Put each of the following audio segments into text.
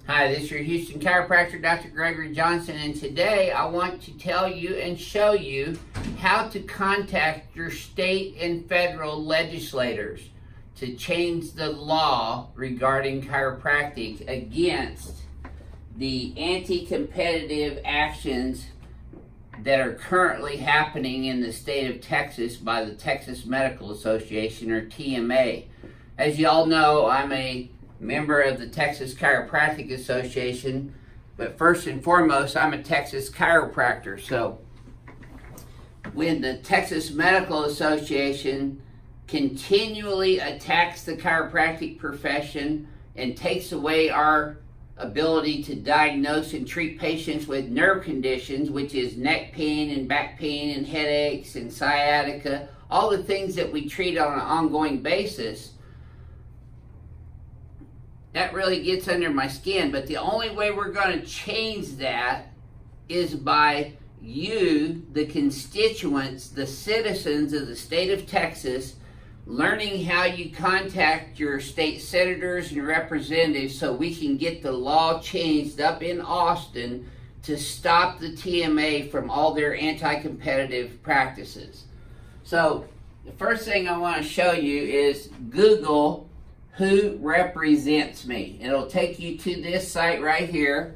Hi, this is your Houston chiropractor, Dr. Gregory Johnson, and today I want to tell you and show you how to contact your state and federal legislators to change the law regarding chiropractic against the anti-competitive actions that are currently happening in the state of Texas by the Texas Medical Association, or TMA. As you all know, I'm a member of the Texas Chiropractic Association, but first and foremost, I'm a Texas chiropractor. So when the Texas Medical Association continually attacks the chiropractic profession and takes away our ability to diagnose and treat patients with nerve conditions, which is neck pain and back pain and headaches and sciatica, all the things that we treat on an ongoing basis, that really gets under my skin. But the only way we're going to change that is by you, the constituents, the citizens of the state of Texas, learning how you contact your state senators and representatives so we can get the law changed up in Austin to stop the TMA from all their anti-competitive practices. So the first thing I want to show you is Google who represents me. It'll take you to this site right here.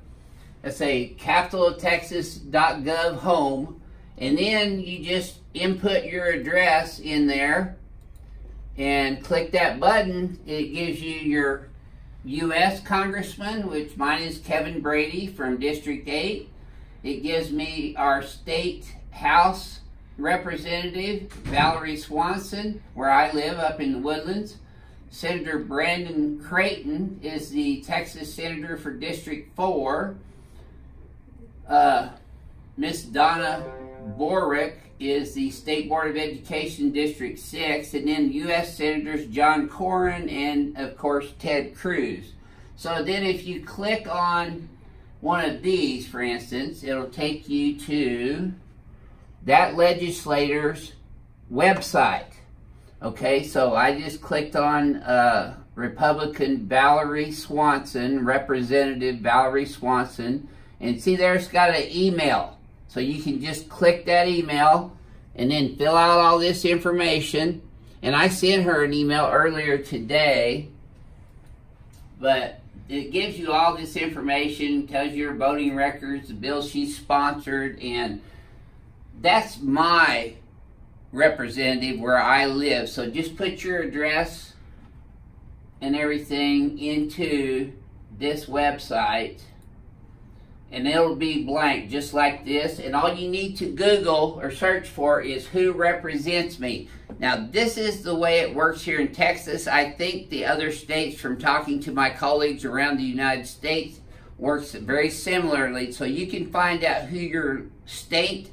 It's a capitaloftexas.gov home, and then you just input your address in there and click that button. It gives you your U.S. congressman, which mine is Kevin Brady from District 8. It gives me our state house representative, Valerie Swanson, where I live up in the Woodlands. Senator Brandon Creighton is the Texas Senator for District 4. Miss Donna Borick is the State Board of Education District 6. And then U.S. Senators John Cornyn and, of course, Ted Cruz. So then if you click on one of these, for instance, it'll take you to that legislator's website. Okay, so I just clicked on Republican Valerie Swanson, Representative Valerie Swanson, and see there it's got an email. So you can just click that email and then fill out all this information. And I sent her an email earlier today, but it gives you all this information, tells you her voting records, the bill she's sponsored, and that's my representative where I live. So just put your address and everything into this website and it'll be blank just like this, and all you need to Google or search for is who represents me. Now this is the way it works here in Texas. I think the other states, from talking to my colleagues around the United States, works very similarly. So you can find out who your state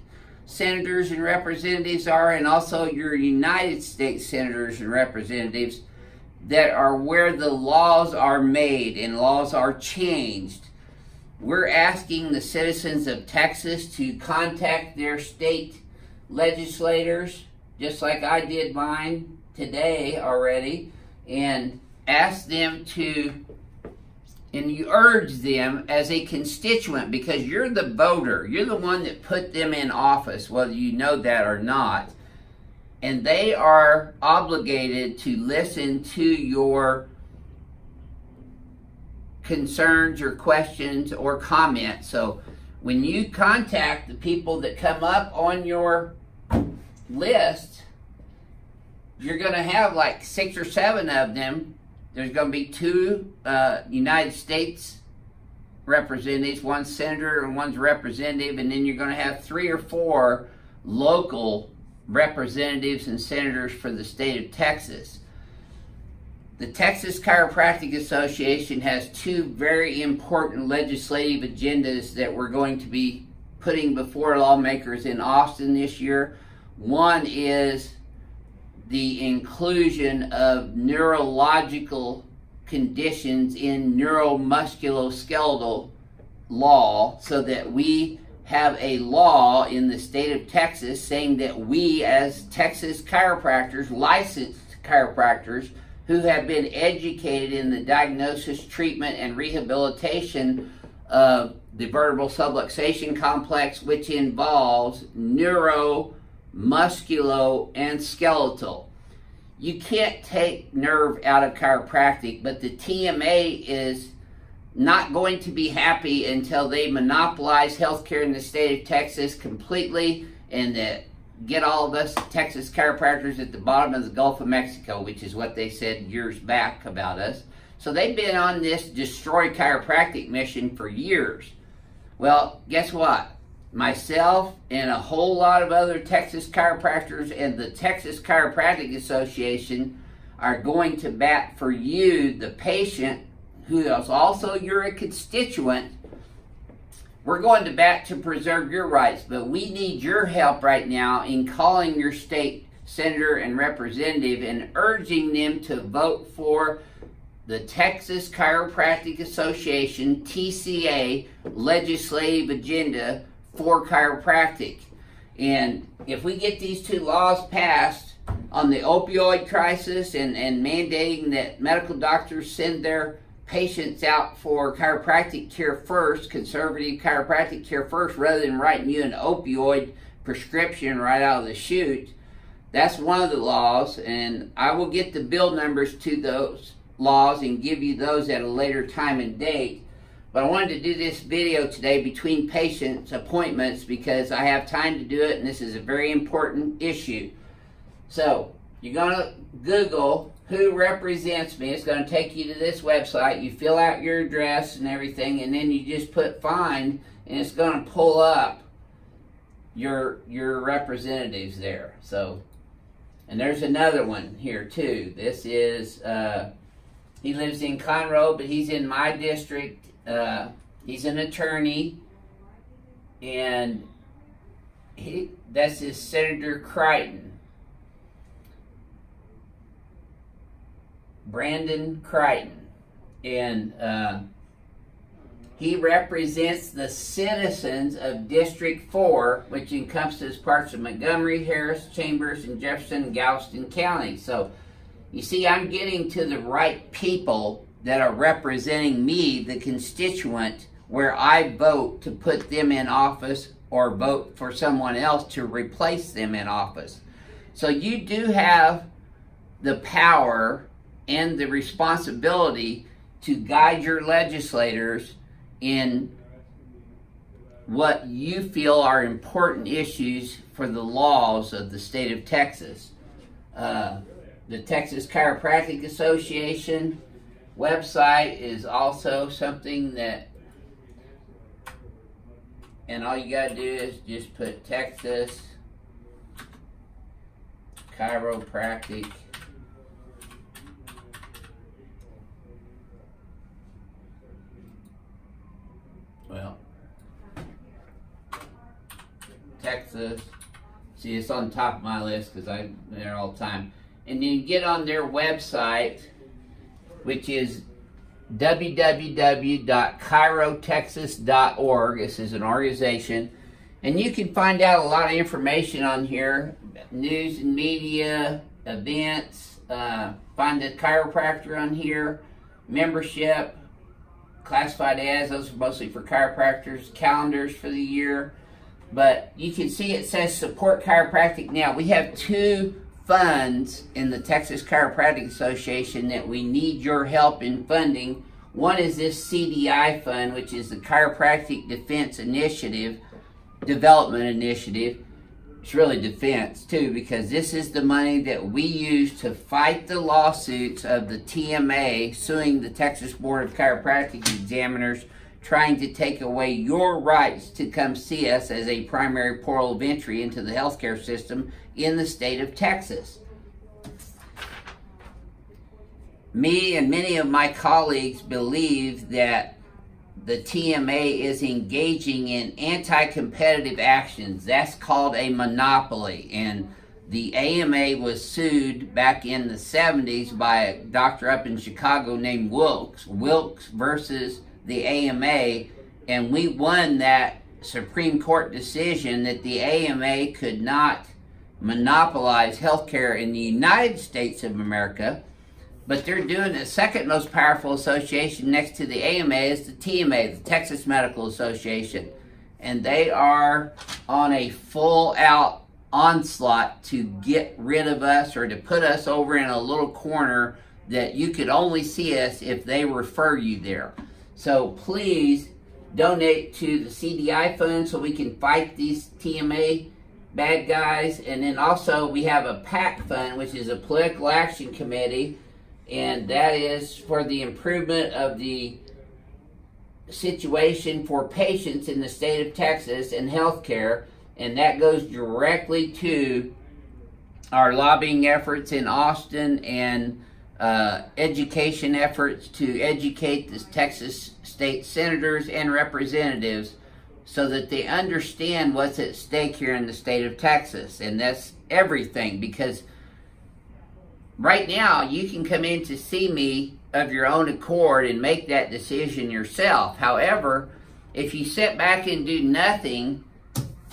senators and representatives are, and also your United States senators and representatives that are where the laws are made and laws are changed. We're asking the citizens of Texas to contact their state legislators, just like I did mine today already, and ask them to, and you urge them as a constituent, because you're the voter. You're the one that put them in office, whether you know that or not. And they are obligated to listen to your concerns or questions or comments. So when you contact the people that come up on your list, you're going to have like 6 or 7 of them. There's going to be 2 United States representatives, 1 senator and 1's representative, and then you're going to have 3 or 4 local representatives and senators for the state of Texas. The Texas Chiropractic Association has 2 very important legislative agendas that we're going to be putting before lawmakers in Austin this year. One is the inclusion of neurological conditions in neuromusculoskeletal law, so that we have a law in the state of Texas saying that we, as Texas chiropractors, licensed chiropractors, who have been educated in the diagnosis, treatment, and rehabilitation of the vertebral subluxation complex, which involves neuro, musculo, and skeletal. You can't take nerve out of chiropractic, but the TMA is not going to be happy until they monopolize healthcare in the state of Texas completely, and that get all of us Texas chiropractors at the bottom of the Gulf of Mexico, which is what they said years back about us. So they've been on this destroy chiropractic mission for years. Well, guess what? Myself and a whole lot of other Texas chiropractors and the Texas Chiropractic Association are going to bat for you, the patient, who is also your constituent. We're going to bat to preserve your rights, but we need your help right now in calling your state senator and representative and urging them to vote for the Texas Chiropractic Association, TCA, legislative agenda for chiropractic. And if we get these two laws passed on the opioid crisis and mandating that medical doctors send their patients out for chiropractic care first, conservative chiropractic care first, rather than writing you an opioid prescription right out of the chute, that's one of the laws, and I will get the bill numbers to those laws and give you those at a later time and date. But I wanted to do this video today between patients' appointments because I have time to do it, and this is a very important issue. So you're going to Google who represents me. It's going to take you to this website. You fill out your address and everything, and then you just put find, and it's going to pull up your representatives there. So, and there's another one here too. This is he lives in Conroe, but he's in my district. He's an attorney, and that's his Senator Crichton, Brandon Crichton, and he represents the citizens of District 4, which encompasses parts of Montgomery, Harris, Chambers, and Jefferson and Galveston County. So you see, I'm getting to the right people that are representing me, the constituent, where I vote to put them in office or vote for someone else to replace them in office. So you do have the power and the responsibility to guide your legislators in what you feel are important issues for the laws of the state of Texas. The Texas Chiropractic Association website is also something that, and all you gotta do is just put Texas Chiropractic Texas. See, it's on top of my list because I'm there all the time. And then you get on their website, which is www.chirotexas.org. This is an organization. And you can find out a lot of information on here. News and media, events, find the chiropractor on here, membership, classified ads, those are mostly for chiropractors, calendars for the year. But you can see it says support chiropractic now. We have two funds in the Texas Chiropractic Association that we need your help in funding. One is this CDI fund, which is the Chiropractic Defense Initiative, Development Initiative. It's really defense too, because this is the money that we use to fight the lawsuits of the TMA suing the Texas Board of Chiropractic Examiners, trying to take away your rights to come see us as a primary portal of entry into the healthcare system in the state of Texas. Me and many of my colleagues believe that the TMA is engaging in anti-competitive actions. That's called a monopoly. And the AMA was sued back in the 70s by a doctor up in Chicago named Wilkes versus the AMA, and we won that Supreme Court decision that the AMA could not monopolize healthcare in the United States of America, But they're doing the second most powerful association next to the AMA is the TMA, the Texas Medical Association. And they are on a full-out onslaught to get rid of us or to put us over in a little corner that you could only see us if they refer you there. So please donate to the CDI fund so we can fight these TMA bad guys. And then also we have a PAC fund, which is a political action committee, and that is for the improvement of the situation for patients in the state of Texas and healthcare, and that goes directly to our lobbying efforts in Austin and education efforts to educate the Texas state senators and representatives so that they understand what's at stake here in the state of Texas. And that's everything, because right now you can come in to see me of your own accord and make that decision yourself. However, if you sit back and do nothing,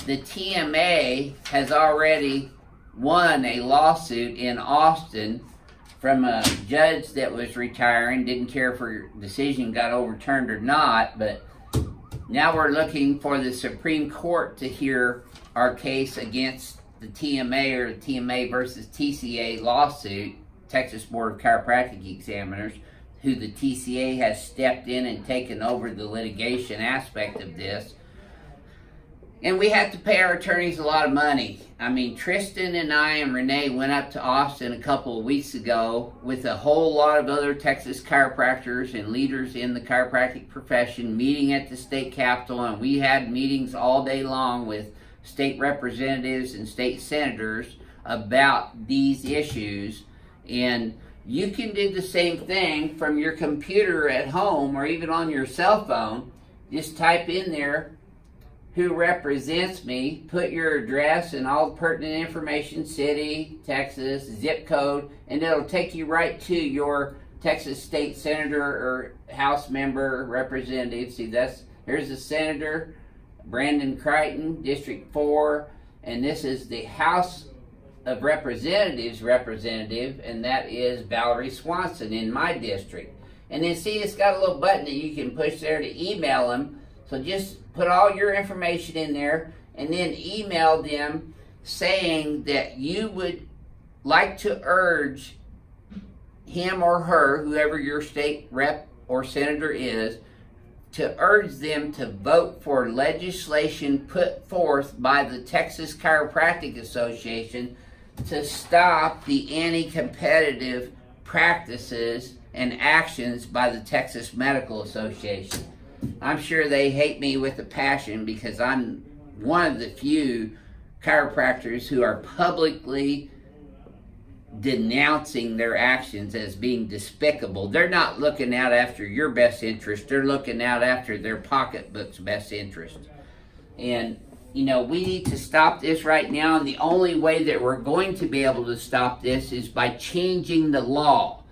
the TMA has already won a lawsuit in Austin from a judge that was retiring, didn't care if her decision got overturned or not, but now we're looking for the Supreme Court to hear our case against the TMA, or the TMA versus TCA lawsuit, Texas Board of Chiropractic Examiners, who the TCA has stepped in and taken over the litigation aspect of this. And we have to pay our attorneys a lot of money. I mean, Tristan and I and Renee went up to Austin a couple of weeks ago with a whole lot of other Texas chiropractors and leaders in the chiropractic profession meeting at the state capitol, and we had meetings all day long with state representatives and state senators about these issues. And you can do the same thing from your computer at home or even on your cell phone. Just type in there, who represents me, put your address and all the pertinent information, city, Texas, zip code, and it'll take you right to your Texas state senator or House member representative. See, there's the senator, Brandon Crichton, District 4, and this is the House of Representatives representative, and that is Valerie Swanson in my district. And then see, it's got a little button that you can push there to email them. So just put all your information in there and then email them saying that you would like to urge him or her, whoever your state rep or senator is, to urge them to vote for legislation put forth by the Texas Chiropractic Association to stop the anti-competitive practices and actions by the Texas Medical Association. I'm sure they hate me with a passion because I'm one of the few chiropractors who are publicly denouncing their actions as being despicable. They're not looking out after your best interest. They're looking out after their pocketbook's best interest. And, you know, we need to stop this right now. And the only way that we're going to be able to stop this is by changing the law.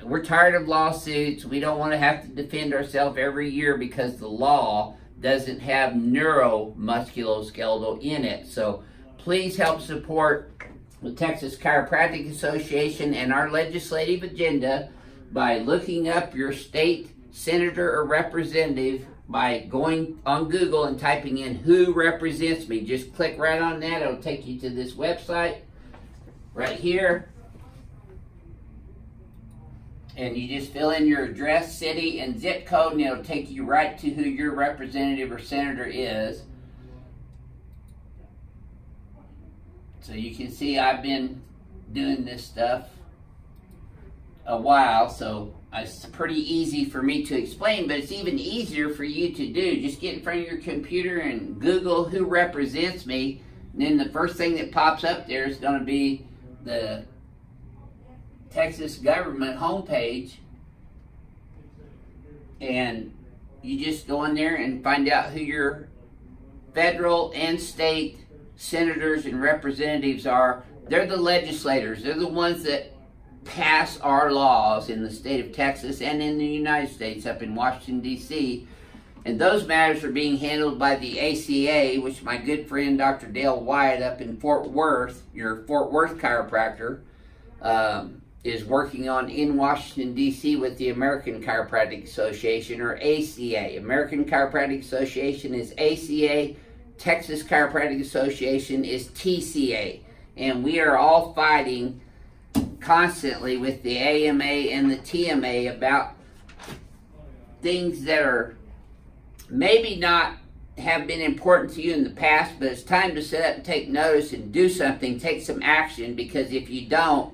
We're tired of lawsuits. We don't want to have to defend ourselves every year because the law doesn't have neuromusculoskeletal in it. So please help support the Texas Chiropractic Association and our legislative agenda by looking up your state senator or representative by going on Google and typing in who represents me. Just click right on that. It'll take you to this website right here. And you just fill in your address, city, and zip code, and it'll take you right to who your representative or senator is. So you can see I've been doing this stuff a while, so it's pretty easy for me to explain, but it's even easier for you to do. Just get in front of your computer and Google who represents me, and then the first thing that pops up there is going to be the Texas government homepage, and you just go in there and find out who your federal and state senators and representatives are. They're the legislators. They're the ones that pass our laws in the state of Texas and in the United States up in Washington, D.C. And those matters are being handled by the ACA, which my good friend Dr. Dale Wyatt up in Fort Worth, your Fort Worth chiropractor, is working on in Washington, D.C. with the American Chiropractic Association, or ACA. American Chiropractic Association is ACA, Texas Chiropractic Association is TCA. And we are all fighting constantly with the AMA and the TMA about things that are maybe not have been important to you in the past, but it's time to sit up and take notice and do something, take some action, because if you don't,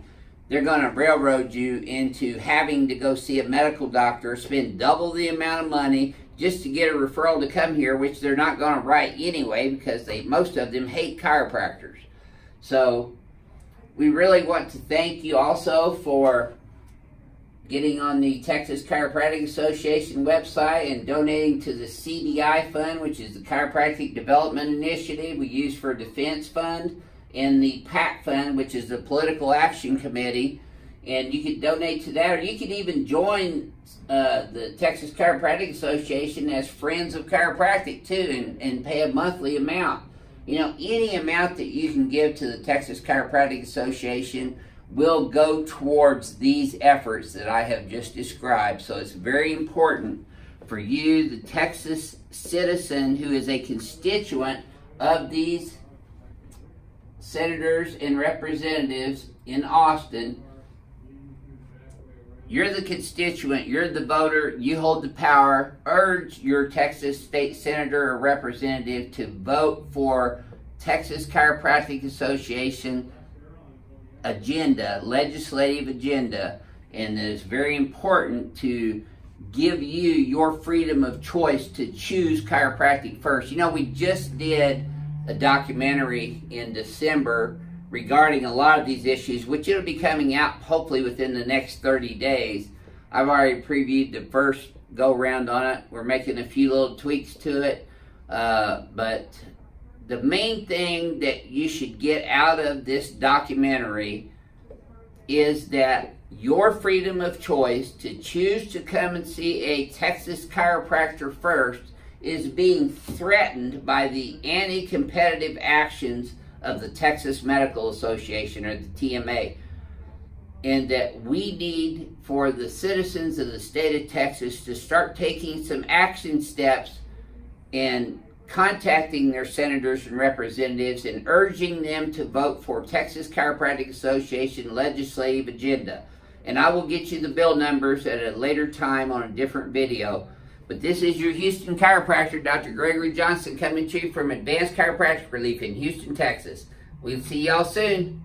they're going to railroad you into having to go see a medical doctor, spend double the amount of money just to get a referral to come here, which they're not going to write anyway, because most of them hate chiropractors. So we really want to thank you also for getting on the Texas Chiropractic Association website and donating to the CDI fund, which is the Chiropractic Development Initiative we use for Defense Fund, and the PAC fund, which is the Political Action Committee. And you can donate to that, or you can even join the Texas Chiropractic Association as Friends of Chiropractic too, and pay a monthly amount. You know, any amount that you can give to the Texas Chiropractic Association will go towards these efforts that I have just described. So it's very important for you, the Texas citizen who is a constituent of these senators and representatives in Austin. You're the constituent, you're the voter, you hold the power. Urge your Texas state senator or representative to vote for Texas Chiropractic Association agenda, legislative agenda, and it is very important to give you your freedom of choice to choose chiropractic first. You know, we just did a documentary in December regarding a lot of these issues, which it'll be coming out hopefully within the next 30 days. I've already previewed the first go-round on it. We're making a few little tweaks to it, but the main thing that you should get out of this documentary is that your freedom of choice to choose to come and see a Texas chiropractor first is being threatened by the anti-competitive actions of the Texas Medical Association, or the TMA. And that we need for the citizens of the state of Texas to start taking some action steps and contacting their senators and representatives and urging them to vote for Texas Chiropractic Association legislative agenda. And I will get you the bill numbers at a later time on a different video. But this is your Houston chiropractor, Dr. Gregory Johnson, coming to you from Advanced Chiropractic Relief in Houston, Texas. We'll see y'all soon.